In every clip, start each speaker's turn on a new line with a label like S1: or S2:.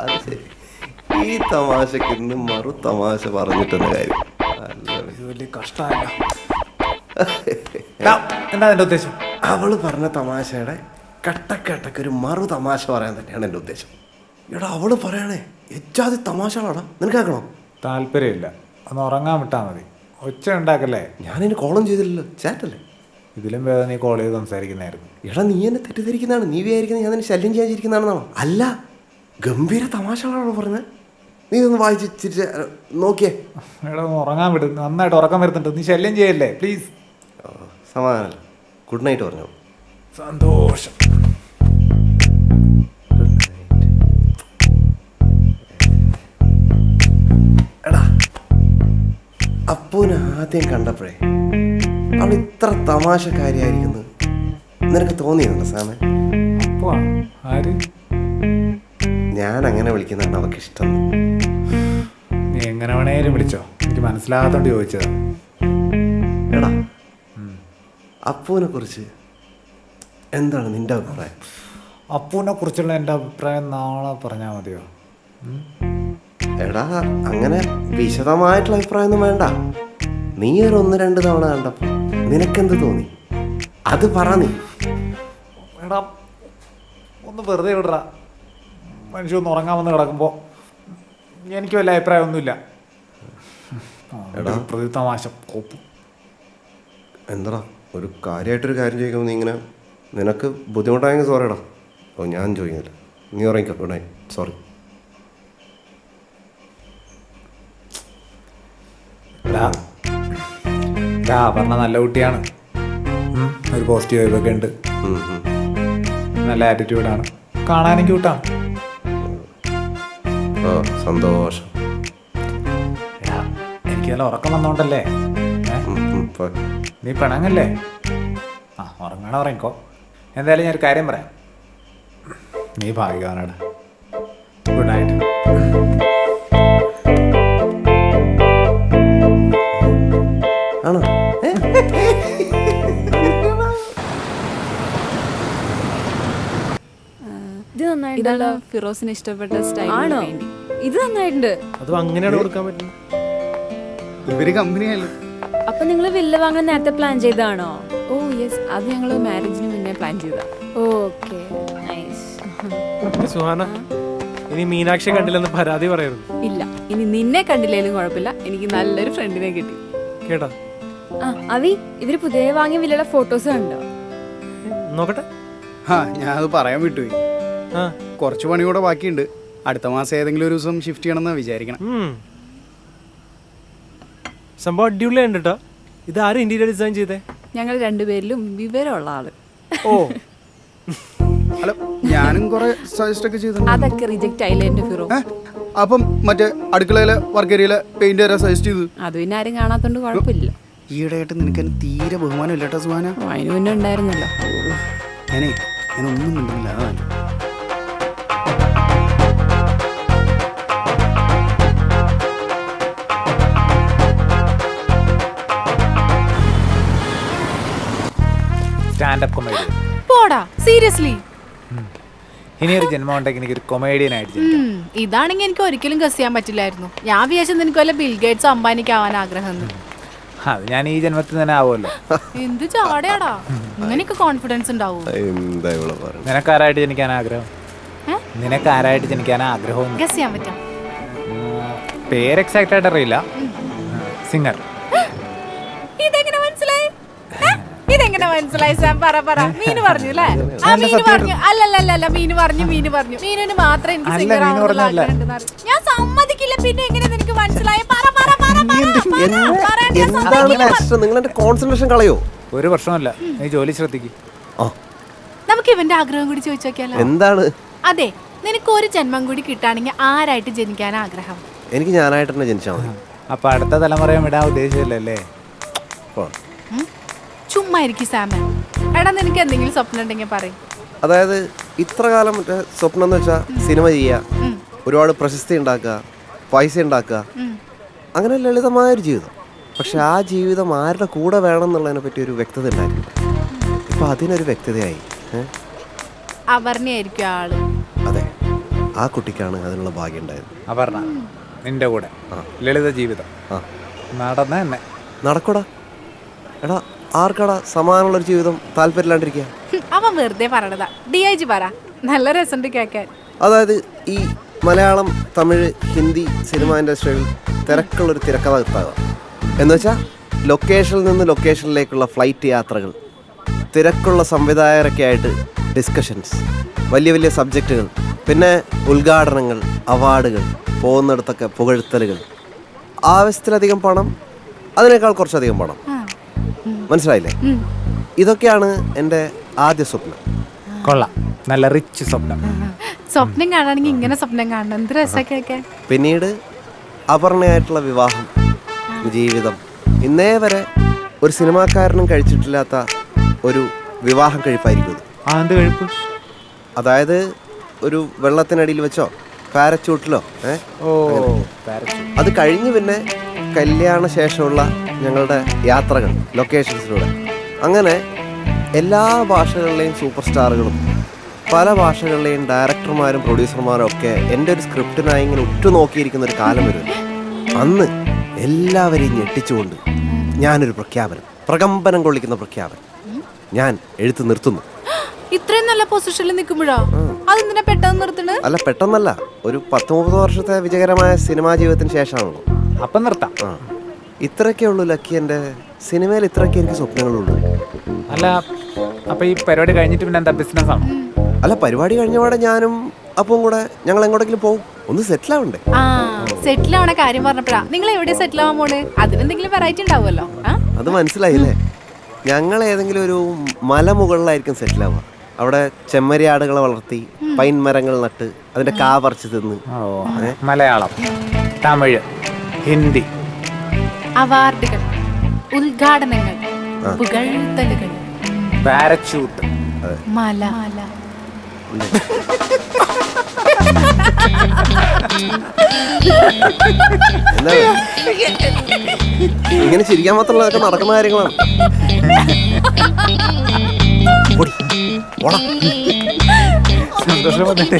S1: അത് ശരി. ഈ തമാശക്ക് ഇന്ന് മറു തമാശ പറഞ്ഞിട്ടെന്ന കാര്യം
S2: വലിയ കഷ്ടമല്ല. എന്താ എന്റെ ഉദ്ദേശം?
S1: അവള് പറഞ്ഞ തമാശയുടെ കട്ടക്കട്ടക്കൊരു മറു തമാശ പറയാൻ തന്നെയാണ് എൻ്റെ ഉദ്ദേശം. എടാ അവള് പറയണേ എച്ചാതി തമാശകളാടാ, നിനക്ക് കേൾക്കണോ?
S2: താല്പര്യമില്ല, ഒന്ന് ഉറങ്ങാൻ വിട്ടാ മതി. ഒച്ച ഉണ്ടാക്കല്ലേ.
S1: ഞാനിനി കോളം ചെയ്തില്ലല്ലോ, ചാറ്റല്ലേ.
S2: ഇതിലും വേദന നീ കോൾ ചെയ്ത് സംസാരിക്കുന്നതായിരുന്നു.
S1: എടാ നീ എന്നെ തെറ്റിദ്ധരിക്കുന്നതാണ്. നീ വിചാരിക്കുന്നത് ഞാൻ നിന്നെ ശല്യം ചെയ്യാതിരിക്കുന്നതാണെന്നാണോ? അല്ല, ഗംഭീര തമാശകളാണോ പറഞ്ഞത്. നീ ഒന്ന് വായിച്ച് ചിരിച്ച് നോക്കിയേ.
S2: എടാ ഒന്ന് ഉറങ്ങാൻ വിടും, നന്നായിട്ട് ഉറക്കം വരുന്നുണ്ട്. നീ ശല്യം ചെയ്യല്ലേ പ്ലീസ്.
S1: സമാധാനമല്ല. ഗുഡ് നൈറ്റ് പറഞ്ഞു.
S2: സന്തോഷം.
S1: എടാ അപ്പൂനെ ആദ്യം കണ്ടപ്പോഴേ അവൾ ഇത്ര തമാശക്കാരിയായിരിക്കുന്നത് നിനക്ക് തോന്നിയിട്ടുണ്ടോ സാമേ?
S2: അപ്പോ ആര്?
S1: ഞാൻ അങ്ങനെ വിളിക്കുന്നതാണ് അവൾക്ക് ഇഷ്ടം.
S2: നീ എങ്ങനെ വേണേലും വിളിച്ചോ, എനിക്ക് മനസ്സിലാകാത്തോണ്ട് ചോദിച്ചതാ.
S1: എടാ അപ്പൂനെ കുറിച്ച് എന്താണ് നിന്റെ അഭിപ്രായം?
S2: അപ്പൂനെ കുറിച്ചുള്ള എൻ്റെ അഭിപ്രായം നാളെ പറഞ്ഞാൽ മതിയോ?
S1: എടാ അങ്ങനെ വിശദമായിട്ടുള്ള അഭിപ്രായമൊന്നും വേണ്ട. നീ ഒരു 1-2 തവണ കണ്ടപ്പോൾ നിനക്കെന്ത് തോന്നി അത് പറ. നീ
S2: എടാ ഒന്ന് വെറുതെ വിടറ. മനുഷ്യ ഒന്ന് ഉറങ്ങാൻ വന്ന് കിടക്കുമ്പോൾ എനിക്ക് വല്ല അഭിപ്രായമൊന്നുമില്ല. എടാ പ്രതി തമാശ കോപ്പ്.
S1: എന്താടാ ഒരു കാര്യമായിട്ടൊരു കാര്യം ചോദിക്കുമ്പോൾ നീ ഇങ്ങനെ, നിനക്ക് ബുദ്ധിമുട്ടായെങ്കിൽ സോറിടാ. ഓ ഞാൻ ചോദിക്കുന്നില്ല, നീ ഉറങ്ങിക്കോ. Good night. സോറി.
S2: പറഞ്ഞ നല്ല കുട്ടിയാണ്, ഒരു പോസിറ്റീവ് വൈബൊക്കെ ഉണ്ട്, നല്ല ആറ്റിറ്റ്യൂഡാണ്, കാണാനും ക്യൂട്ടാണ്.
S1: ഓ സന്തോഷം.
S2: എനിക്ക് നല്ല ഉറക്കം വന്നോണ്ടല്ലേ. നീ പിണങ്ങല്ലേ? ഉറങ്ങണ ഉറങ്ങിക്കോ. എന്തായാലും ഞാനൊരു കാര്യം പറയാം. നീ ഭാഗ്യവാനാണ്. Good night.
S1: ആണോ?
S3: ഇതാണ് ഫിറോസിന് ഇഷ്ടപ്പെട്ട സ്റ്റൈൽ. ആണോ? ഇത് നന്നായിട്ടുണ്ട്.
S4: അത് അങ്ങനെയാണ് കൊടുക്കാൻ പറ്റും. ഇവര് കമ്പനിയല്ലോ.
S3: അപ്പൊ നിങ്ങൾ വില്ല വാങ്ങാൻ നേരത്തെ പ്ലാൻ ചെയ്താണോ?
S5: ഓ യെസ്, അത് ഞങ്ങൾ മാരേജിന് മുന്നേ പ്ലാൻ ചെയ്താ.
S3: Okay nice.
S4: സുഹാന, ഇനി മീനാക്ഷി കണ്ടില്ലെന്ന് പരാതി പറയരുത്.
S5: ഇല്ല, ഇനി നിന്നെ കണ്ടില്ലേലും കുഴപ്പമില്ല, എനിക്ക് നല്ലൊരു ഫ്രണ്ടിനെ കിട്ടി.
S4: കേട്ടാ?
S3: അവി, ഇവര് പുതിയ വാങ്ങിയ വില്ലയുടെ ഫോട്ടോസ് കണ്ടോ?
S4: നോക്കട്ടെ.
S6: ഞാൻ അത് പറയാൻ വിട്ടുപോയി. കുറച്ച് പണി കൂടെ ബാക്കിയുണ്ട്. അടുത്ത മാസം ഏതെങ്കിലും ഒരു ദിവസം ഷിഫ്റ്റ് ചെയ്യണമെന്നാ വിചാരിക്കണം.
S4: സംഭവം അടിപൊളിയുണ്ട് കേട്ടോ. ഇത് ആരും ഇന്റീരിയർ ഡിസൈൻ ചെയ്തേ?
S5: ഞങ്ങൾ രണ്ടുപേരിലും വിവരമുള്ള ആള്.
S4: ഓ
S6: അല്ല, ഞാനും കുറെ സജസ്റ്റ് ഒക്കെ ചെയ്തു.
S5: അതൊക്കെ റിജക്റ്റ് ആയില്ലേ എന്റെ ഫിറോ?
S6: അപ്പം മറ്റേ അടുക്കളയിലെ വർക്ക് ഏരിയയിലെ പെയിന്റ് വരെ സജസ്റ്റ് ചെയ്തു.
S5: അത് പിന്നെ ആരും കാണാത്തോണ്ട് കുഴപ്പമില്ല.
S6: ഈയിടെയായിട്ട് നിനക്ക് എന്നെ തീരെ ബഹുമാനം ഇല്ല കേട്ടോ സുഹാന.
S5: അതിന് മുന്നേ ഉണ്ടായിരുന്നല്ലോ.
S6: ഞാനൊന്നും കണ്ടില്ല. അതാണ്
S2: സ്റ്റാൻഡപ്പ് കൊമേഡിയൻ.
S7: പോടാ, സീരിയസ്ലി?
S2: ഇനിയൊരു ജന്മം ഉണ്ടെങ്കിൽ എനിക്കൊരു കൊമേഡിയൻ ആയിട്ട് ജനിക്കണം.
S7: ഇതാണെങ്കിൽ എനിക്ക് ഒരിക്കലും ഗസ് ചെയ്യാൻ പറ്റില്ലായിരുന്നു. ഞാൻ വിചാരിച്ചത് നിനക്ക് വല്ല ബിൽഗേറ്റ്സ് അംബാനിക്ക് ആവാൻ ആഗ്രഹം.
S2: അത് ഞാൻ ഈ ജന്മത്തിൽ തന്നെ ആവുമല്ലോ.
S7: എന്ത് ചാടയാടാ, ഇങ്ങനെയൊക്കെ കോൺഫിഡൻസ് ഉണ്ടാവും.
S2: നിനക്കാരായിട്ട് ജനിക്കാൻ ആഗ്രഹം? നിനക്കാരായിട്ട് ജനിക്കാൻ ആഗ്രഹം?
S7: ഗസ് ചെയ്യാൻ പറ്റാം.
S2: പേര് എക്സാക്റ്റ് ആയിട്ട് അറിയില്ല. സിംഗർ.
S7: ഇതെങ്ങനെ മനസ്സിലായി? ഇതെങ്ങനെ മനസ്സിലായി സാം? പറ. മീന് പറഞ്ഞു അല്ലേ? മീന് പറഞ്ഞു. അല്ലല്ല, മീന് പറഞ്ഞു. മീനിന് മാത്രം എനിക്ക് സിംഗർ ആവാനുള്ള ആഗ്രഹം. ഞാൻ സമ്മതിക്കില്ല. പിന്നെ എങ്ങനെ നിനക്ക് മനസ്സിലായി?
S1: നിങ്ങളെന്റെ കോൺസെൻട്രേഷൻ കളയോ?
S2: ഒരു പ്രശ്നമല്ല, നീ ജോലി ശ്രദ്ധിക്കും.
S7: നമുക്ക് ഇവന്റെ ആഗ്രഹം കൂടി ചോദിച്ചു നോക്കിയാലോ?
S1: എന്താണ്?
S7: അതെ, നിനക്ക് ഒരു ജന്മം കൂടി കിട്ടാണെങ്കിൽ ആരായിട്ട് ജനിക്കാൻ ആഗ്രഹം?
S1: എനിക്ക് ഞാനായിട്ട് തന്നെ ജനിച്ചാൽ മതി.
S2: അപ്പൊ അടുത്ത തലമുറയെ വിടാൻ ഉദ്ദേശിച്ചില്ലല്ലേ?
S7: ചുമ്മാ ഇരിക്കും സാമൻ. എടാ, നിനക്ക് എന്തെങ്കിലും സ്വപ്നം ഉണ്ടെങ്കിൽ പറയും.
S1: അതായത് ഇത്ര കാലം മറ്റേ സ്വപ്നം എന്ന് വെച്ചാൽ സിനിമ ചെയ്യുക, ഒരുപാട് പ്രശസ്തി ഉണ്ടാക്കുക, പൈസ ഉണ്ടാക്കുക, അങ്ങനെ ലളിതമായൊരു ജീവിതം. പക്ഷെ ആ ജീവിതം ആരുടെ കൂടെ വേണം എന്നുള്ളതിനെ പറ്റി ഒരു വ്യക്തത ഉണ്ടായിരുന്നു. ഇപ്പൊ അതിനൊരു വ്യക്തതയായി.
S7: അവർണയായിരിക്കും ആള്.
S1: അതെ, ആ കുട്ടിക്കാണ് അതിനുള്ള ഭാഗ്യം ഉണ്ടായത്.
S2: അപർണ നിന്റെ കൂടെ ലളിത ജീവിതം
S1: ആ
S2: നടന്ന തന്നെ
S1: നടക്കൂടാ. എടാ ആർക്കടാ സമാനമുള്ളൊരു ജീവിതം താല്പര്യമില്ലാണ്ടിരിക്കുക?
S7: അവൻ വെറുതെ പറയണതാ. DIG പറ, നല്ല രസമുണ്ട് കേൾക്കാൻ.
S1: അതായത് ഈ മലയാളം, തമിഴ്, ഹിന്ദി സിനിമ ഇൻഡസ്ട്രിയിൽ തിരക്കുള്ളൊരു തിരക്കഥാകൃത്താകുക എന്ന് വെച്ചാൽ ലൊക്കേഷനിൽ നിന്ന് ലൊക്കേഷനിലേക്കുള്ള ഫ്ലൈറ്റ് യാത്രകൾ, തിരക്കുള്ള സംവിധായകരൊക്കെ ആയിട്ട് ഡിസ്കഷൻസ്, വലിയ വലിയ സബ്ജക്റ്റുകൾ, പിന്നെ ഉദ്ഘാടനങ്ങൾ, അവാർഡുകൾ, പോകുന്നിടത്തൊക്കെ പുകഴ്ത്തലുകൾ, ആവശ്യത്തിലധികം പണം, അതിനേക്കാൾ കുറച്ചധികം പണം. മനസ്സിലായില്ലേ? ഇതൊക്കെയാണ് എൻ്റെ ആദ്യ സ്വപ്നം.
S2: കൊള്ളാം, നല്ല റിച്ച് സ്വപ്നം.
S7: സ്വപ്നം കാണാണെങ്കിൽ ഇങ്ങനെ സ്വപ്നം കാണണം. എന്ത് രസമൊക്കെ കേൾക്കാൻ.
S1: പിന്നീട് അപർണയായിട്ടുള്ള വിവാഹം, ജീവിതം. ഇന്നേ വരെ ഒരു സിനിമാക്കാരനും കഴിച്ചിട്ടില്ലാത്ത ഒരു വിവാഹം കഴിപ്പായിരിക്കും ഇത്.
S2: എന്ത് കഴിപ്പ്?
S1: അതായത് ഒരു വെള്ളത്തിനടിയിൽ വെച്ചോ പാരച്ചൂട്ടിലോ അത് കഴിഞ്ഞ് പിന്നെ കല്യാണ ശേഷമുള്ള ഞങ്ങളുടെ യാത്രകൾ ലൊക്കേഷൻസിലൂടെ, അങ്ങനെ എല്ലാ ഭാഷകളിലെയും സൂപ്പർ സ്റ്റാറുകളും പല ഭാഷകളിലെയും ഡയറക്ടർമാരും പ്രൊഡ്യൂസർമാരും ഒക്കെ എൻ്റെ ഒരു സ്ക്രിപ്റ്റിനായി ഇങ്ങനെ ഉറ്റുനോക്കിയിരിക്കുന്ന ഒരു കാലം വരും. അന്ന് എല്ലാവരെയും ഞെട്ടിച്ചുകൊണ്ട് ഞാനൊരു പ്രഖ്യാപനം, പ്രകമ്പനം കൊള്ളിക്കുന്ന പ്രഖ്യാപനം ഞാൻ എഴുത്ത് നിർത്തുന്നു.
S7: ഇത്രയും നല്ല പൊസിഷനിൽ നിൽക്കുമ്പോഴോ അതെന്തിനാ പെട്ടെന്ന് നിർത്തണ്?
S1: അല്ല, പെട്ടെന്നല്ല, ഒരു 10-30 വർഷത്തെ വിജയകരമായ സിനിമാ ജീവിതത്തിന് ശേഷമാണല്ലോ.
S2: അപ്പം നിർത്താം.
S1: ഇത്രയൊക്കെ ഉള്ളൂ ലക്കി. എൻ്റെ സിനിമയിൽ ഇത്രയൊക്കെ എനിക്ക് സ്വപ്നങ്ങളുള്ളൂ.
S2: അല്ല, അപ്പൊ ഈ പരിപാടി കഴിഞ്ഞിട്ട് പിന്നെ എന്താ ബിസിനസ് ആണ്?
S1: അല്ല, പരിപാടി കഴിഞ്ഞപാടെ ഞാനും അപ്പം കൂടെ ഞങ്ങൾ എങ്ങോട്ടെങ്കിലും പോകും. ഒന്ന് സെറ്റിൽ ആവണ്ടേ?
S7: സെറ്റിൽ ആവണ കാര്യം പറഞ്ഞപ്പോഴാ നിങ്ങൾ എവിടെ സെറ്റിൽ ആവാൻ പോണ്? അതിനെന്തെങ്കിലും വെറൈറ്റി ഉണ്ടാവുമല്ലോ.
S1: അത് മനസ്സിലായില്ലേ? ഞങ്ങൾ ഏതെങ്കിലും ഒരു മലമുകളിലായിരിക്കും സെറ്റിൽ ആവുക. അവിടെ ചെമ്മരിയാടുകളെ വളർത്തി പൈൻ മരങ്ങൾ നട്ട് അതിന്റെ കാ പറിച്ച് തിന്ന്.
S2: മലയാളം, തമിഴ്, ഹിന്ദി,
S7: അവാർഡുകൾ, ഉദ്ഘാടനങ്ങൾ, പുകഴ്ത്തലുകൾ,
S2: പാരച്യൂട്ട്,
S7: മല.
S1: എന്താ ഇങ്ങനെ ചിരിക്കാൻ മാത്രമുള്ളതൊക്കെ നടക്കുന്ന കാര്യങ്ങളാണ്.
S2: സന്തോഷം വന്നിട്ട്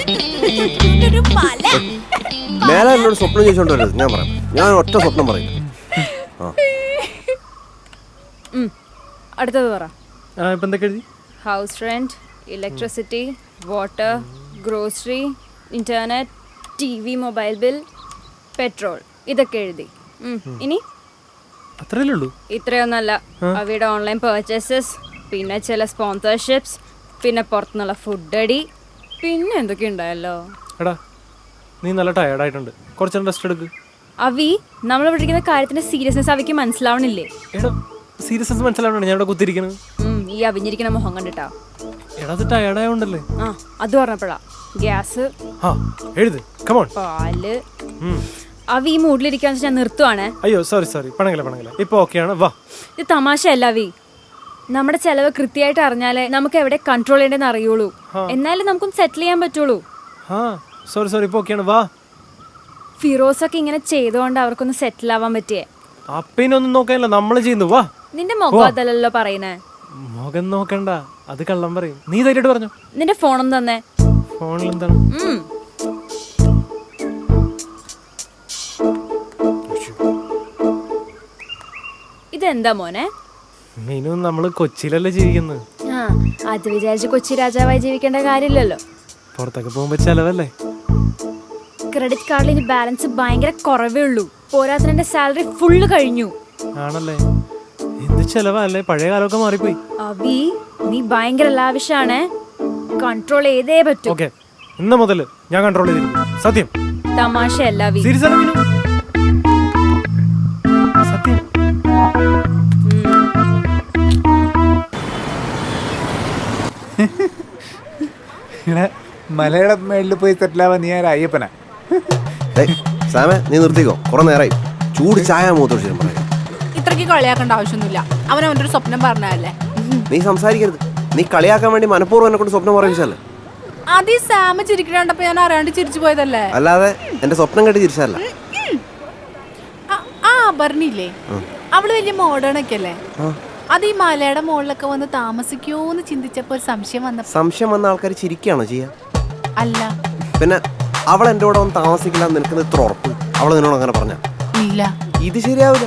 S1: മേലെ എന്നോട് സ്വപ്നം ചോദിച്ചോണ്ട് വരരുത്. ഞാൻ പറയാം, ഞാൻ ഒറ്റ സ്വപ്നം പറയും.
S5: അടുത്തത് പറ.
S4: ഇപ്പം എന്തൊക്കെ എഴുതി?
S5: House rent, electricity, water, grocery, internet, TV, mobile bill, petrol, ഇതൊക്കെ എഴുതി. ഇനി
S4: അത്രയല്ലേ ഉള്ളൂ?
S5: ഇത്രയൊന്നല്ല, അവയുടെ ഓൺലൈൻ പർച്ചേസസ്, പിന്നെ ചില സ്പോൺസർഷിപ്സ്, പിന്നെ പുറത്തുനിന്നുള്ള ഫുഡ് അടി, പിന്നെ എന്തൊക്കെ ഉണ്ടായല്ലോ.
S4: എടാ നീ നല്ല ടയർഡായിട്ടുണ്ട്, കുറച്ച് റെസ്റ്റ് എടുക്ക്.
S5: അവി നമ്മൾ പഠിക്കുന്ന കാര്യത്തിന്റെ സീരിയസ്നെസ് അവയ്ക്ക് മനസ്സിലാവണില്ലേ?
S4: എടാ സീരിയസ്നെസ് മനസ്സിലാവണം, ഞാൻ ഇവിടെ കുത്തിരിക്കുന്നത്.
S5: ഈ അവിഞ്ഞിരിക്കുന്ന മുഖം കണ്ടിട്ടാ.
S4: എടാ അത് ടയർഡായോണ്ടല്ലേ.
S5: അത് പറഞ്ഞപ്പോഴാ ഗ്യാസ്,
S4: എഴുത്, കമോൺ.
S5: പാല്. അവി ഈ മൂഡിലിരിക്കാന്ന് വെച്ചാൽ ഞാൻ നിർത്തുവാണേ.
S4: അയ്യോ സോറി, പണങ്ങല ഇപ്പൊ ഓക്കെയാണ്. വാ,
S5: ഇത് തമാശയല്ല അവി. നമ്മുടെ ചെലവ് കൃത്യമായിട്ട് അറിഞ്ഞാലേ നമുക്ക് എവിടെ കൺട്രോൾ ചെയ്യേണ്ടെന്ന് അറിയുള്ളൂ. എന്നാലും നമുക്കൊന്ന് സെറ്റിൽ ചെയ്യാൻ പറ്റുള്ളൂ.
S4: സോറി ഇപ്പൊ ഓക്കെയാണ്. വാ.
S5: ഫിറോസൊക്കെ ഇങ്ങനെ ചെയ്തുകൊണ്ട് അവർക്കൊന്ന് സെറ്റിൽ ആവാൻ പറ്റിയേ.
S4: അപ്പിനൊന്നും നോക്കാനില്ല, നമ്മള് ചെയ്യുന്നു. വാ.
S5: നിന്റെ മുഖം അതല്ലല്ലോ പറയുന്നേ.
S4: മുഖം നോക്കണ്ട, അത് കള്ളം പറയും. നീ ധൈര്യമായിട്ട് പറഞ്ഞു.
S5: നിന്റെ ഫോണൊന്നും തന്നെ.
S4: ഫോണിൽ എന്താണ്?
S5: ഇതെന്താ മോനെ?
S4: മീനു, നമ്മള് കൊച്ചിയിലല്ലേ ജീവിക്കുന്നത്.
S5: അത് വിചാരിച്ച് കൊച്ചി രാജാവായി ജീവിക്കേണ്ട കാര്യമില്ലല്ലോ.
S4: പുറത്തൊക്കെ പോകുമ്പോ ചെലവല്ലേ.
S5: ക്രെഡിറ്റ് കാർഡിൽ ഇനി ബാലൻസ് ഭയങ്കര കുറവേ ഉള്ളൂ. പോരാത്തതിന്റെ സാലറി ഫുള്ള് കഴിഞ്ഞു.
S4: ആണല്ലേ? എന്ത് ചെലവല്ലേ, പഴയ കാലമൊക്കെ മാറിപ്പോയി.
S5: അവി നീ ഭയങ്കര ലാവിഷാണ്, കൺട്രോൾ ചെയ്തേ പറ്റൂ.
S4: ഓക്കെ, ഇന്ന് മുതല് ഞാൻ കൺട്രോൾ ചെയ്തിരിക്കും. സത്യം.
S5: തമാശയല്ല അവി.
S4: സീരിയസ് ആണ് മീനു. സത്യം.
S2: മലയുടെ മേളിൽ പോയി സെറ്റിലാവാൻ നീ ആരാ? അയ്യപ്പനാ?
S1: സാമേ, നീ നിർത്തിക്കോ, കുറെ നേരമായി. ചൂട് ചായ മൂത്തോട്ട് പറയാം.
S7: ഇത്രയ്ക്ക് കളിയാക്കേണ്ട ആവശ്യമൊന്നുമില്ല. അവൻ്റെ ഒരു സ്വപ്നം പറഞ്ഞല്ലേ.
S1: നീ സംസാരിക്കരുത്. നീ കളിയാക്കാൻ വേണ്ടി മനഃപൂർവ്വം എന്നെ കൊണ്ട് സ്വപ്നം പറയിച്ചല്ലേ.
S7: ആദ്യം സാമ ചിരിക്കണ്ടപ്പോ ഞാൻ അറിയാണ്ട് ചിരിച്ചു പോയതല്ലേ.
S1: അല്ലാതെ എന്റെ സ്വപ്നം കേട്ട് ചിരിച്ചല്ല.
S7: പറഞ്ഞില്ലേ, അവള് വലിയ മോഡേൺ ഒക്കെ അല്ലേ. അത് ഈ മലയുടെ മുകളിലൊക്കെ വന്ന് താമസിക്കോന്ന് ചിന്തിച്ചപ്പോ ഒരു സംശയം വന്ന
S1: ആൾക്കാർ ചിരിക്കുകയാണോ ചെയ്യാ?
S7: അല്ല,
S1: പിന്നെ അവൾ എൻ്റെ കൂടെ ഒന്ന് താമസിക്കില്ല നിനക്ക് ഇത്ര ഉറപ്പ്? അവൾ നിന്നോട് അങ്ങനെ പറഞ്ഞ
S7: ഇല്ല.
S1: ഇത് ശരിയാവില്ല.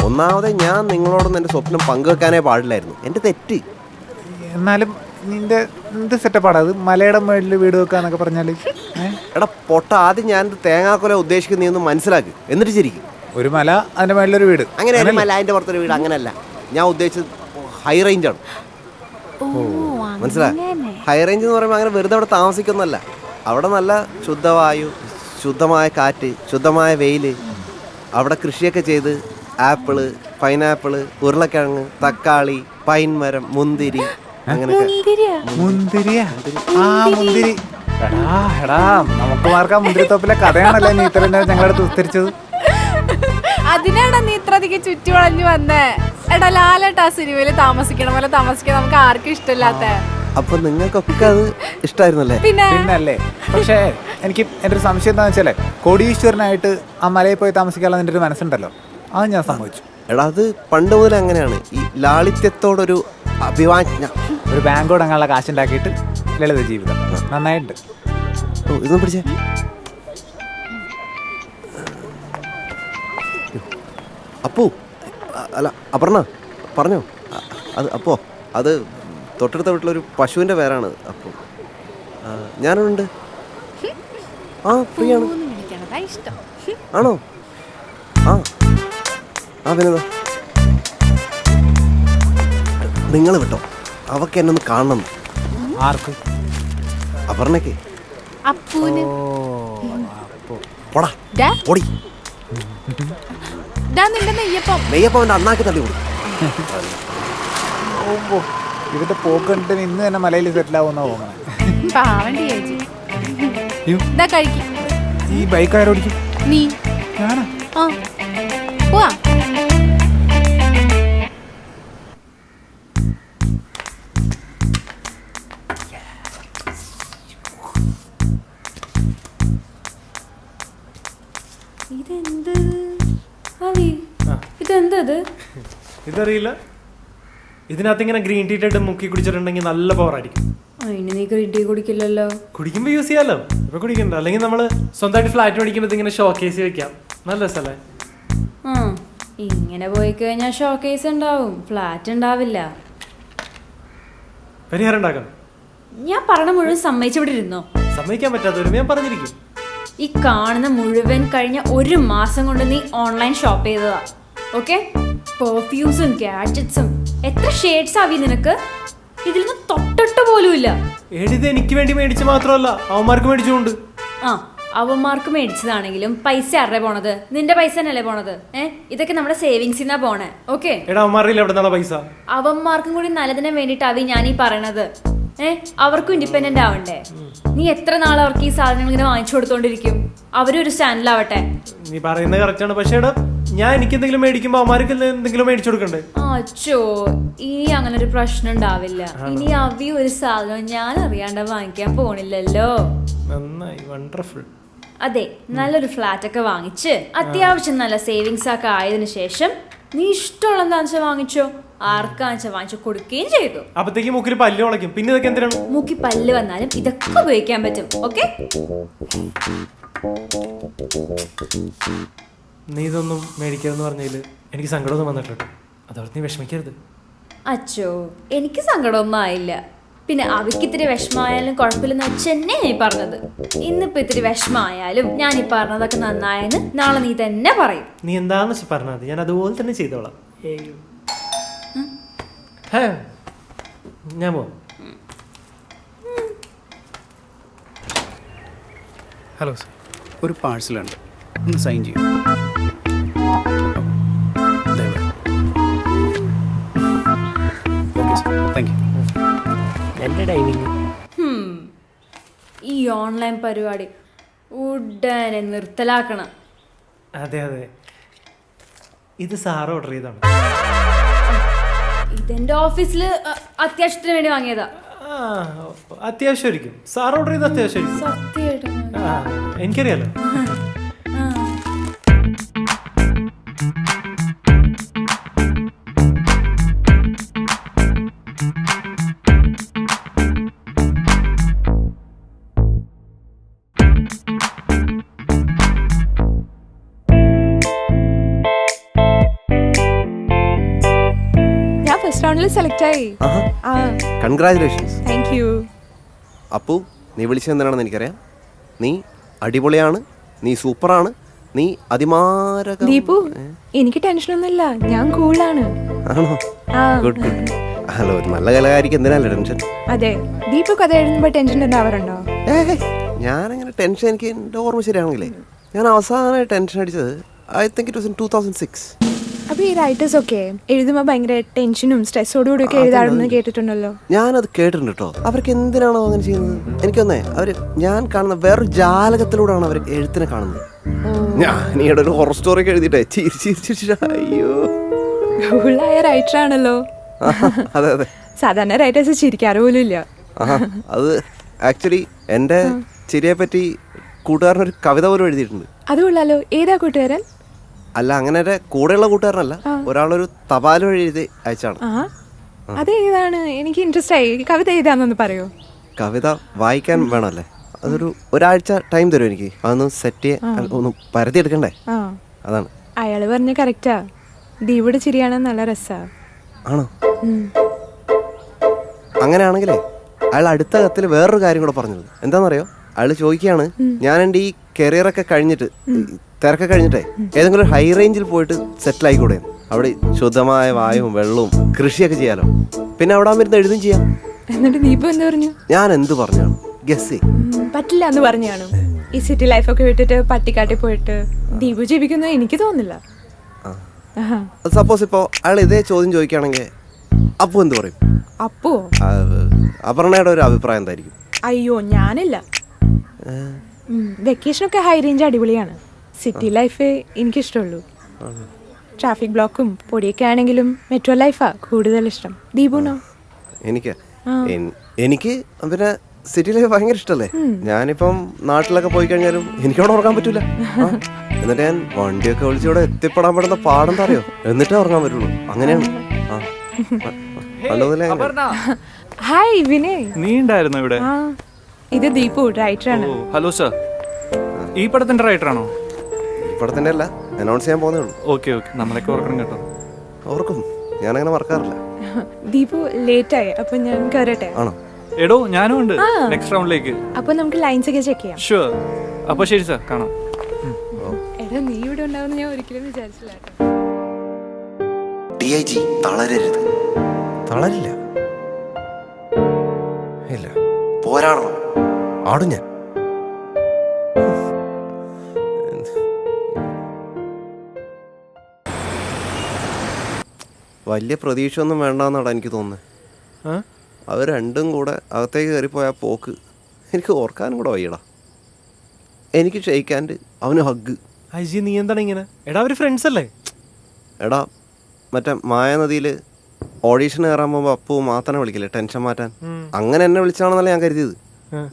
S1: ഒന്നാമതെ ഞാൻ നിങ്ങളോടൊന്നും എൻ്റെ സ്വപ്നം പങ്കുവെക്കാനേ പാടില്ലായിരുന്നു. എൻ്റെ തെറ്റ്.
S2: എന്നാലും നിന്റെ എന്ത് സെറ്റപ്പാടാ അത്? മലയുടെ മുകളിൽ വീട് വെക്കാന്നൊക്കെ പറഞ്ഞാൽ
S1: എടാ പൊട്ട, ആദ്യം ഞാൻ തേങ്ങാക്കൊല ഉദ്ദേശിക്കുന്ന നീ ഒന്ന് മനസ്സിലാക്കി, എന്നിട്ട് ശരിക്കും.
S2: ഒരു മല, അതിന്റെ മുകളിലൊരു വീട്.
S1: അങ്ങനെ മല, അതിൻ്റെ പുറത്തൊരു വീട്, അങ്ങനെയല്ല ഞാൻ ഉദ്ദേശിച്ചത്. ഹൈ റേഞ്ചാണ്, മനസ്സിലായി? ഹൈ റേഞ്ച് എന്ന് പറയുമ്പോൾ അങ്ങനെ വെറുതെ അവിടെ താമസിക്കുന്നല്ല. അവിടെ നല്ല ശുദ്ധവായു, ശുദ്ധമായ കാറ്റ്, ശുദ്ധമായ വെയിൽ, അവിടെ കൃഷിയൊക്കെ ചെയ്ത് ആപ്പിള്, പൈനാപ്പിള്, ഉരുളക്കിഴങ്ങ്, തക്കാളി, പൈൻ മരം, മുന്തിരി, അങ്ങനെയൊക്കെ.
S2: മുന്തിരിയാ? ആ മുന്തിരി. എടാ നമുക്ക് മാർക്കാ മുന്തിരിത്തോപ്പിലെ കഥയാണല്ലേ നീ ഇത്ര ഞങ്ങളടുത്ത് ഉദ്ധരിച്ചത്.
S7: അതിനാണ് നീ ഇത്ര അധികം ചുറ്റി വളഞ്ഞു വന്നേ. എടാ ലാലേട്ടാ സിനിമയിൽ താമസിക്കണ പോലെ താമസിക്കാൻ നമുക്ക് ആർക്കും ഇഷ്ടമില്ലാത്ത.
S1: അപ്പൊ നിങ്ങൾക്കൊക്കെ അത് ഇഷ്ടമായിരുന്നല്ലേ?
S2: പിന്നല്ലേ. പക്ഷേ എനിക്ക് എൻ്റെ ഒരു സംശയം എന്താണെന്ന് വെച്ചാലേ, കോടീശ്വരനായിട്ട് ആ മലയിൽ പോയി താമസിക്കാനുള്ള നിന്റെ ഒരു മനസ്സുണ്ടല്ലോ, അത് ഞാൻ സമ്മതിച്ചു.
S1: എടാ അത് പണ്ട് മുതൽ അങ്ങനെയാണ്. ഈ ലാളിത്യത്തോടൊരു അഭിവാജ്ഞ.
S2: ഒരു ബാങ്ക് തുടങ്ങാനുള്ള കാശുണ്ടാക്കിയിട്ട് ലളിത ജീവിതം നന്നായിട്ടുണ്ട്.
S1: ഓ, ഇതൊന്നും പിടിച്ചേ. അപ്പു, അല്ല അപർണ പറഞ്ഞോ. അത് അപ്പോ അത് തൊട്ടടുത്ത വീട്ടിലൊരു പശുവിൻ്റെ പേരാണ് അപ്പു. ഞാനുണ്ട്. ആ ഫ്രീ ആണ്.
S7: ഇഷ്ടം
S1: ആണോ? ആ ആ പിന്നെ നിങ്ങൾ വിട്ടോ, അവക്ക് എന്നെ ഒന്ന് കാണണം.
S2: ആർക്ക്?
S1: അപർണയ്ക്ക്.
S7: അപ്പൂന്.
S1: പോടാ
S7: ദാ,
S1: പൊടി.
S7: ദാ നിന്റെ നെയ്യപ്പം.
S1: നെയ്യപ്പം അവൻ്റെ അണ്ണാക്കി തള്ളി കൊടുക്കും.
S2: ഇതിന്റെ പോക്ക് കണ്ടിട്ട് ഇന്ന് തന്നെ മലയിൽ സെറ്റിൽ ആവുമെന്നാ തോന്നണേ.
S7: പാവണ്ടി ചേച്ചി. ഇതാ കഴിക്കും.
S2: ഈ ബൈക്ക് ആരോടിക്കും?
S7: നീ.
S2: ഞാനാ?
S7: ആ പോവാ.
S5: ഇതെന്ത് അവി? ഇതെന്തത്?
S4: ഇതറിയില്ല. ഇതിനകത്ത് ഇങ്ങനെ ഗ്രീൻ ടീ ഇട്ടിട്ട് മുക്കി കുടിച്ചിട്ടുണ്ടെങ്കിൽ നല്ല പവർ ആയിരിക്കും.
S5: അതിന് നീ ഗ്രീൻ ടീ കുടിക്കില്ലല്ലോ.
S4: കുടിക്കുമ്പോൾ യൂസ് ചെയ്യാലോ, ഇപ്പൊ കുടിക്കണ്ട. അല്ലെങ്കിൽ നമ്മൾ സ്വന്തമായിട്ട് ഫ്ലാറ്റ് മേടിക്കുമ്പോൾ ഇങ്ങനെ ഷോക്കേസ് വെക്കാം, നല്ല രസമല്ലേ?
S5: ആ, ഇങ്ങനെ പോയി കഴിഞ്ഞാൽ ഷോക്കേസ് ഉണ്ടാവും, ഫ്ലാറ്റ് ഉണ്ടാവില്ല.
S4: പരിഹാരം ഉണ്ടാക്കാം.
S5: ഞാൻ പറഞ്ഞ മുഴുവൻ സമ്മതിച്ചിവിടെ ഇരുന്നോ?
S4: സമ്മതിക്കാൻ പറ്റാത്തവരും ഞാൻ പറഞ്ഞിരിക്കും.
S5: ഈ കാണുന്ന മുഴുവൻ കഴിഞ്ഞ 1 മാസം കൊണ്ട് നീ ഓൺലൈൻ ഷോപ്പ് ചെയ്തതാ. ഓക്കെ, പെർഫ്യൂംസും ഗാഡ്ജറ്റ്സും എത്ര ഷെയ്ഡ്സ് ആവി നിനക്ക്? ഇതിലൊന്നും തൊട്ടിട്ട് പോലും ഇല്ല.
S4: എഴുതി എനിക്ക് വേണ്ടി മേടിച്ച് മാത്രമല്ല, അവന്മാർക്ക് മേടിച്ചുകൊണ്ട്.
S5: ആ, അവന്മാർക്ക് മേടിച്ചതാണെങ്കിലും പൈസ ആരുടെ പോണത്? നിന്റെ പൈസ തന്നെയല്ലേ പോണത്? ഇതൊക്കെ നമ്മുടെ സേവിങ്സിന്നാ പോണേ. ഓക്കെ,
S4: എടാ അവന്മാരില്ല എവിടെ നിന്നുള്ള പൈസ?
S5: അവന്മാർക്കും കൂടി നല്ലതിനെ വേണ്ടിയിട്ടാവി ഞാൻ ഈ പറയണത്. അവർക്കും ഇൻഡിപെൻഡന്റ് ആവണ്ടേ? നീ എത്ര നാൾ അവർക്ക് ഈ സാധനങ്ങൾ ഇങ്ങനെ വാങ്ങിച്ചു കൊടുത്തോണ്ടിരിക്കും? അവരും ഒരു സ്റ്റാൻഡിലാവട്ടെ.
S4: നീ പറയുന്നത് കറക്റ്റ് ആണ്. പക്ഷേ എടാ, ഞാൻ എനിക്ക് എന്തെങ്കിലും മേടിക്കുമ്പോ അവന്മാർക്ക് എന്തെങ്കിലും മേടിച്ചു കൊടുക്കണ്ടേ?
S5: അച്ചോ, ഇനി അങ്ങനെ ഒരു പ്രശ്നം ഉണ്ടാവില്ല. ഇനി അവി ഒരു സാധനം ഞാൻ അറിയാണ്ട് വാങ്ങിക്കാൻ പോണില്ലല്ലോ.
S4: നന്നായി, വണ്ടർഫുൾ.
S5: അതെ, നല്ലൊരു ഫ്ലാറ്റ് ഒക്കെ വാങ്ങിച്ച് അത്യാവശ്യം നല്ല സേവിങ്സ് ഒക്കെ ആയതിനു ശേഷം നീ ഇഷ്ടമുള്ള എന്താണെന്ന് വെച്ചാൽ വാങ്ങിച്ചോ. ആർക്കാന്ന് വെച്ചാൽ വാങ്ങിച്ചു കൊടുക്കുകയും ചെയ്തു.
S4: അപ്പത്തേക്ക് മൂക്കിൽ പല്ല് മുളയ്ക്കും. പിന്നെ ഇതൊക്കെ എന്തിനാണ്?
S5: മൂക്കി പല്ല് വന്നാലും ഇതൊക്കെ ഉപയോഗിക്കാൻ പറ്റും. ഓക്കെ,
S4: നീ ഇതൊന്നും മേടിക്കരുതെന്ന് പറഞ്ഞതിൽ എനിക്ക് സങ്കടമൊന്നും വന്നിട്ടുണ്ട്. അതോർത്ത് നീ വിഷമിക്കരുത്.
S5: അച്ചോ, എനിക്ക് സങ്കടമൊന്നും ആയില്ല. പിന്നെ അവയ്ക്ക് ഇത്തിരി വിഷമമായാലും കുഴപ്പമില്ലെന്ന് വെച്ചെന്നെ ഞാൻ പറഞ്ഞത്. ഇന്നിപ്പോ ഇത്തിരി വിഷമമായാലും ഞാൻ ഈ പറഞ്ഞതൊക്കെ നന്നായെന്ന് നാളെ നീ തന്നെ പറയും.
S4: നീ എന്താണെന്ന് വെച്ചാൽ പറഞ്ഞത് ഞാൻ അതുപോലെ തന്നെ ചെയ്തോളാം. ഞാൻ പോവാം.
S6: ഹലോ സർ, ഒരു പാഴ്സലുണ്ട്, ഒന്ന് സൈൻ ചെയ്യും. Okay sir, thank you.
S4: എൻ്റെ ഡൈനിങ്.
S5: ഈ ഓൺലൈൻ പരിപാടി ഉടനെ നിർത്തലാക്കണം.
S4: അതെ അതെ, ഇത് സാറ് ഓർഡർ ചെയ്താണ്.
S5: ഇതെന്റെ ഓഫീസിൽ അത്യാവശ്യത്തിന് വേണ്ടി വാങ്ങിയതാ.
S4: അത്യാവശ്യമായിരിക്കും. സാർ ഓർഡർ ചെയ്ത് അത്യാവശ്യമായിരിക്കും.
S5: സത്യമായിട്ടും
S4: എനിക്കറിയാലോ.
S8: ഫസ്റ്റ് റൗണ്ടിൽ സെലക്ട് ആയി. ആ
S1: കൺഗ്രാചുലേഷൻസ്.
S8: Thank you.
S1: അപ്പു, നീ വിളിച്ചത് എന്തിനാണെന്ന് എനിക്കറിയാം. നീ അടിപൊളിയാണ്, നീ സൂപ്പറാണ്, നീ അതിമാരക.
S8: ദീപു, എനിക്ക് ടെൻഷനൊന്നുമില്ല, ഞാൻ കൂളാണ്.
S1: ആണോ?
S8: ആ
S1: ഗുഡ് ഗുഡ്. ഹലോ, ഒരു നല്ല കലാകാരിക്ക് എന്തിനല്ലേ ടെൻഷൻ?
S8: അതെ, ദീപു കഥ എഴുതുമ്പോൾ ടെൻഷൻ ഉണ്ടാവാറുണ്ടോ?
S1: ഞാനങ്ങനെ ടെൻഷൻ, എനിക്ക് എൻ്റെ ഓർമ്മ ശരിയാണെങ്കിലേ ഞാൻ അവസാനമായി ടെൻഷൻ അടിച്ചത് I think it was in 2006.
S8: അപ്പൊ ഈ റൈറ്റേഴ്സ് ഒക്കെ എഴുതുമ്പോൾ ഭയങ്കര ടെൻഷനും സ്ട്രെസ്സോടുകൂടി ഒക്കെ എഴുതാറുണ്ടെന്ന് കേട്ടിട്ടുണ്ടല്ലോ.
S1: ഞാനത് കേട്ടിട്ടുണ്ട് കേട്ടോ. അവർക്ക് എന്തിനാണോ അങ്ങനെ ചെയ്യുന്നത്? എനിക്കൊന്നേ, അവർ ഞാൻ കാണുന്ന വേറൊരു ജാലകത്തിലൂടെയാണ് അവർ എഴുത്തിനെ കാണുന്നത്. ഞാൻ ഈയിടെ ഒരു ഹൊറർ സ്റ്റോറി ഒക്കെ എഴുതിയിട്ടേ ചിരിച്ചിരിച്ചിട്ട് അയ്യോ.
S8: കൂളായ റൈറ്റർ ആണല്ലോ.
S1: അതെ അതെ,
S8: സാധാരണ റൈറ്റേഴ്സ് ചിരിക്കാറ് പോലും ഇല്ല.
S1: അത് ആക്ച്വലി എൻ്റെ ചിരിയെ പറ്റി കൂട്ടുകാരനൊരു കവിത പോലും എഴുതിയിട്ടുണ്ട്.
S8: അത് കൊള്ളാലോ. ഏതാ കൂട്ടുകാരൻ?
S1: അല്ല, അങ്ങനെ എൻ്റെ കൂടെയുള്ള കൂട്ടുകാരനല്ല, ഒരാളൊരു തപാൽ വഴി എഴുതി അയച്ചാണ്.
S8: അത് ഏതാണ്? എനിക്ക് ഇൻട്രസ്റ്റ് ആയി. കവിത ഏതാന്നൊന്ന് പറയോ?
S1: കവിത വായിക്കാൻ വേണമല്ലേ? ഒരാഴ്ച ടൈം തരും എനിക്ക്, അതൊന്ന് സെറ്റ് ചെയ്യാൻ, ഒന്ന് പരത്തി എടുക്കണ്ടേ? അതാണ്.
S8: അയാള് പറഞ്ഞ കറക്റ്റാ. ദീപുടെ ചിരിയാണ് നല്ല രസാ.
S1: ആണോ? അങ്ങനെയാണെങ്കിലേ അയാൾ അടുത്ത കത്തിൽ വേറൊരു കാര്യം കൂടെ പറഞ്ഞത് എന്താണെന്നറിയോ? അയാൾ ചോദിക്കുകയാണ്, ഞാൻ എൻ്റെ ഈ കരിയറൊക്കെ കഴിഞ്ഞിട്ട്, തിരക്കൊക്കെ കഴിഞ്ഞിട്ടേ ഏതെങ്കിലും ഒരു ഹൈ റേഞ്ചിൽ പോയിട്ട് സെറ്റിൽ ആയിക്കൂടെ? അവിടെ ശുദ്ധമായ വായുവും വെള്ളവും കൃഷിയൊക്കെ ചെയ്യാലോ, പിന്നെ അവിടെ ആകുമ്പോൾ എഴുതും ചെയ്യാം.
S8: എന്നിട്ട് ദീപു എന്ത് പറഞ്ഞു? ഞാൻ
S1: എന്ത് പറഞ്ഞാണ്? ഗസ്
S8: പറ്റില്ല എന്ന് പറഞ്ഞാണ്. ഈ സിറ്റി ലൈഫൊക്കെ വിട്ടിട്ട് പട്ടിക്കാട്ടി പോയിട്ട് ദീപു ജീവിക്കുന്നത് എനിക്ക് തോന്നില്ല.
S1: സപ്പോസ് ഇപ്പോൾ അയാൾ ഇതേ ചോദ്യം ചോദിക്കുകയാണെങ്കിൽ അപ്പു എന്ത് പറയും?
S8: അപ്പോ
S1: അപർണയുടെ ഒരു അഭിപ്രായം എന്തായിരിക്കും?
S8: അയ്യോ, ഞാനില്ല. വെക്കേഷനൊക്കെ ഹൈ റേഞ്ച് അടിപൊളിയാണ്. സിറ്റി ലൈഫ് എനിക്കിഷ്ടമുള്ളൂ. ട്രാഫിക് ബ്ലോക്കും പൊടിയൊക്കെ ആണെങ്കിലും മെട്രോ ലൈഫാ കൂടുതൽ ഇഷ്ടം. ദീപുനോ?
S1: എനിക്ക് പിന്നെ സിറ്റി ലൈഫ് ഭയങ്കര ഇഷ്ടമല്ലേ. ഞാനിപ്പം നാട്ടിലൊക്കെ പോയി കഴിഞ്ഞാലും എനിക്കവിടെ ഉറങ്ങാൻ പറ്റൂല. എന്നിട്ട് ഞാൻ വണ്ടിയൊക്കെ വിളിച്ചിവിടെ എത്തിപ്പെടാൻ പെടുന്ന പാടെന്താ അറിയോ? എന്നിട്ടേ ഉറങ്ങാൻ പറ്റുള്ളൂ. അങ്ങനെയാണ്.
S8: ഹായ് വിനയ്.
S9: നീ ഉണ്ടായിരുന്നു ഇവിടെ?
S8: ഇത് ദീപു, റൈറ്ററാണ്.
S9: ഹലോ സർ, ഈ പടത്തിന്റെ റൈറ്ററാണോ?
S1: ഈ പടത്തിന്റെ അല്ല, അനൗൺസ് ചെയ്യാൻ പോകുന്നേ ഉള്ളൂ.
S9: ഓക്കെ ഓക്കെ, നമ്മളൊക്കെ ഓർക്കണം കേട്ടോ.
S1: ഓർക്കും, ഞാനങ്ങനെ മറക്കാറില്ല.
S8: ദീപു ലേറ്റായി, അപ്പൊ ഞാൻ കയറട്ടെ?
S1: ആണോ?
S9: എടോ, ഞാനും ഉണ്ട് നെക്സ്റ്റ് റൗണ്ടിലേക്ക്.
S8: അപ്പൊ നമുക്ക് ലൈൻസ് ഒക്കെ ചെക്ക് ചെയ്യാം.
S9: ഷുവർ. അപ്പൊ ശരി സർ, കാണാം.
S8: എടാ, നീ ഇവിടെ ഉണ്ടാവുന്ന ഞാൻ ഒരിക്കലും വിചാരിച്ചില്ല.
S1: DIG തളരരുത്. തളരില്ല, ഇല്ല, പോരാടണം, ആടും ഞാൻ. വലിയ പ്രതീക്ഷ ഒന്നും വേണ്ടെന്നാണ് എനിക്ക് തോന്നുന്നത്. അവർ രണ്ടും കൂടെ അകത്തേക്ക് കയറിപ്പോയാൽ പോക്ക് എനിക്ക് ഓർക്കാനും കൂടെ വയ്യടാ. എനിക്ക് ഷെയ്ക്കാൻഡ്, അവന് ഹഗ്.
S4: അജി, നീ എന്താണ് ഇങ്ങനെ? എടാ, അവർ ഫ്രണ്ട്സ് അല്ലേ?
S1: എടാ, മറ്റേ മായാനദിയിൽ ഓഡീഷൻ കയറാൻ പോകുമ്പോൾ അപ്പു മാത്രനെ വിളിക്കില്ലേ ടെൻഷൻ മാറ്റാൻ? അങ്ങനെ എന്നെ വിളിച്ചാണെന്നല്ല ഞാൻ കരുതിയത്.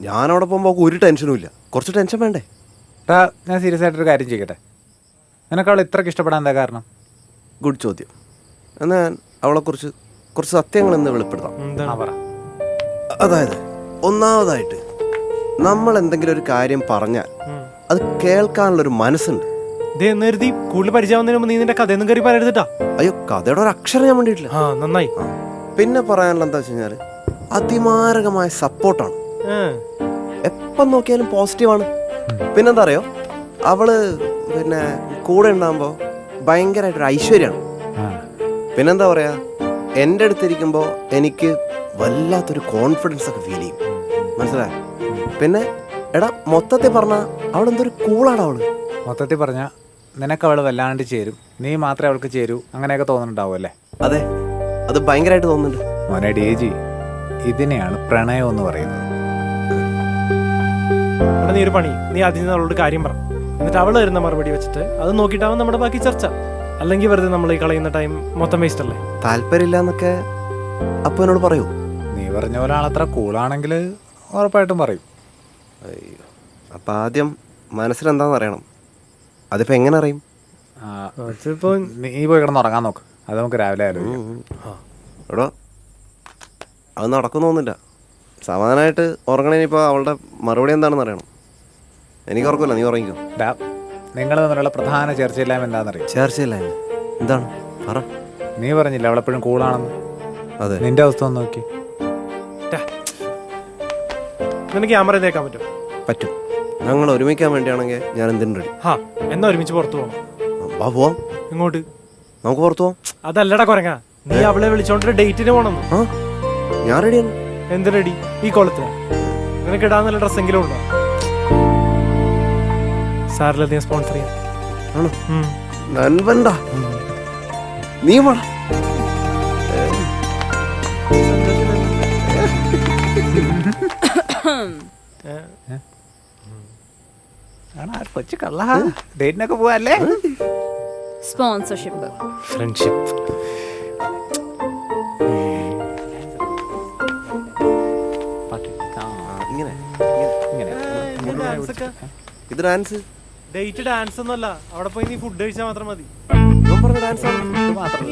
S1: ഞാൻ അവിടെ പോകുമ്പോൾ ഒരു ടെൻഷനും ഇല്ല. കുറച്ച് ടെൻഷൻ വേണ്ടേ?
S2: ഞാൻ സീരിയസ് ആയിട്ടൊരു കാര്യം ചെയ്യട്ടെ. നിനക്ക് അവളെ ഇത്രയ്ക്ക് ഇഷ്ടപ്പെടാൻ എന്താ കാരണം?
S1: ഗുഡ് ചോദ്യം. എന്നാൽ ഞാൻ അവളെക്കുറിച്ച് കുറച്ച് സത്യങ്ങൾ എന്ന് വെളിപ്പെടുത്താം. അതായത്, ഒന്നാമതായിട്ട് നമ്മൾ എന്തെങ്കിലും ഒരു കാര്യം പറഞ്ഞാൽ അത് കേൾക്കാനുള്ളൊരു മനസ്സുണ്ട്.
S4: കൂടുതൽ പരിചയമാവുന്നതിന് മുമ്പ് നീ നിന്റെ കഥയൊന്നും കയറി പറയരുതാ.
S1: അയ്യോ, കഥയുടെ ഒരു അക്ഷരം ഞാൻ വേണ്ടിയിട്ടില്ല.
S4: നന്നായി.
S1: പിന്നെ പറയാനുള്ള എന്താ വെച്ച് കഴിഞ്ഞാൽ അതിമാരകമായ സപ്പോർട്ടാണ്. എപ്പം നോക്കിയാലും പോസിറ്റീവാണ്. പിന്നെന്താ അറിയോ, അവള് പിന്നെ കൂടെ ഉണ്ടാകുമ്പോൾ ഭയങ്കരമായിട്ടൊരു ഐശ്വര്യമാണ്. പിന്നെന്താ പറയാ, എൻ്റെ അടുത്തിരിക്കുമ്പോൾ എനിക്ക് വല്ലാത്തൊരു കോൺഫിഡൻസ് ഒക്കെ ഫീൽ ചെയ്യും. മനസ്സിലായോ? പിന്നെ എടാ, മൊത്തത്തിൽ പറഞ്ഞാൽ അവളെന്തൊരു കൂളാണ് അവള്.
S2: മൊത്തത്തിൽ പറഞ്ഞാൽ നിനക്ക് അവൾ വല്ലാണ്ട് ചേരും, നീ മാത്രമേ അവൾക്ക് ചേരൂ, അങ്ങനെയൊക്കെ തോന്നുന്നുണ്ടാവും അല്ലേ?
S1: അതെ, അത് ഭയങ്കരമായിട്ട് തോന്നുന്നുണ്ട്.
S2: മോനെ DIG, ഇതിനെയാണ് പ്രണയം എന്ന് പറയുന്നത്.
S4: എടാ, നീ ഒരു പണി, നീ ആദ്യം അവളോട് കാര്യം പറ, എന്നിട്ട് അവൾ തരുന്ന മറുപടി വെച്ചിട്ട് അത് നോക്കിയിട്ടാവും നമ്മുടെ ബാക്കി ചർച്ച. അല്ലെങ്കിൽ വെറുതെ നമ്മൾ ഈ കളയുന്ന ടൈം മൊത്തം വേസ്റ്റ് അല്ലേ?
S1: താല്പര്യമില്ല എന്നൊക്കെ അപ്പൊ എന്നോട് പറയൂ.
S2: നീ പറഞ്ഞ പോലെ ആളത്ര കൂളാണെങ്കിൽ ഉറപ്പായിട്ടും പറയും.
S1: അയ്യോ, അപ്പം ആദ്യം മനസ്സിലെന്താണെന്ന് അറിയണം. അതിപ്പോൾ എങ്ങനെ അറിയും?
S2: നീ പോയി കിടന്ന് ഉറങ്ങാൻ നോക്ക്, അത് നമുക്ക് രാവിലെ ആലോചിക്കാം.
S1: എടോ, അത് നടക്കുന്നൊന്നുമില്ല. സമാധാനമായിട്ട് ഉറങ്ങണേനിപ്പോൾ അവളുടെ മറുപടി എന്താണെന്ന് അറിയണം. എനിക്ക് ഉറക്കില്ല, നീ ഉറങ്ങിക്കോ.
S2: നിങ്ങൾ തമ്മിലുള്ള പ്രധാന ചർച്ചയില്ലായ്മ എന്താണെന്നറിയാം?
S1: ചർച്ചയില്ലായ്മ എന്താണ്? പറ.
S2: നീ പറഞ്ഞില്ല അവളെപ്പോഴും കൂളാണെന്ന്.
S1: അതെ.
S2: നിന്റെ അവസ്ഥ ഒന്ന് നോക്കി.
S4: നിനക്ക് ക്യാമറ തേക്കാൻ പറ്റും?
S1: പറ്റും. ഞങ്ങൾ ഒരുമിക്കാൻ വേണ്ടിയാണെങ്കിൽ ഞാൻ എന്തിനും റെഡി.
S4: ഹാ എന്നാ ഒരുമിച്ച് പുറത്തു പോകാം.
S1: വാ പോവാം.
S4: ഇങ്ങോട്ട്
S1: നമുക്ക് പുറത്തു പോവാം.
S4: അതല്ലടാ കുരങ്ങ, നീ അവളെ വിളിച്ചോണ്ടൊരു ഡേറ്റിന് പോണെന്ന്.
S1: ആ ഞാൻ റെഡിയാണ്.
S4: എന്ത് റെഡി? ഈ കൊളത്തിന് നിനക്ക് ഇടാൻ നല്ല ഡ്രസ്സെങ്കിലും ഉണ്ടോ? സാറിലധികം സ്പോൺസർ ചെയ്യാം.
S1: ആണോ? നൻപണ്ടാ നീ വേണം.
S2: കൊച്ചു കള്ള ഡേറ്റിനൊക്കെ പോവാല്ലേ?
S5: സ്പോൺസർഷിപ്പ്.
S4: ഫ്രണ്ട്ഷിപ്പ്.
S1: ഇങ്ങനെ
S2: ഇങ്ങനെ
S1: ഇത് ഡാൻസ്.
S4: ഡേറ്റ് ഡാൻസ് ഒന്നുമല്ല, അവിടെ പോയി നീ ഫുഡ് കഴിച്ചാൽ മാത്രം മതി.
S1: ഞാൻ പറഞ്ഞ ഡാൻസ് ആണ്.
S2: ഇത് മാത്രല്ല